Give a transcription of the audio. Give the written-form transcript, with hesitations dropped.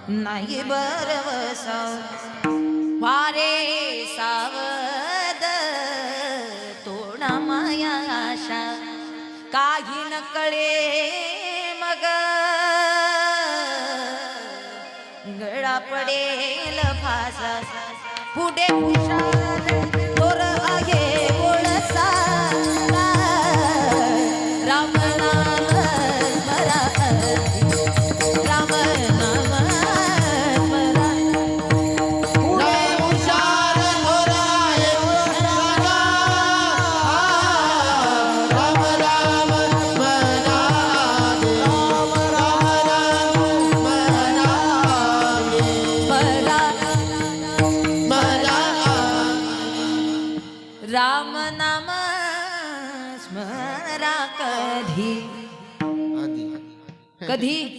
नाही बरवसा वारे सावध तोडा माया आशा काही न कळे मग गळा पडेल फासा पुढे हुशार तोर आहे बोळसा राम नाम स्मरा राम नाम स्मरा पुढे हुशार तोर आहे बोळसा राम राम म्हणा राम राम म्हणा राम नाम स्मरा कधी कधी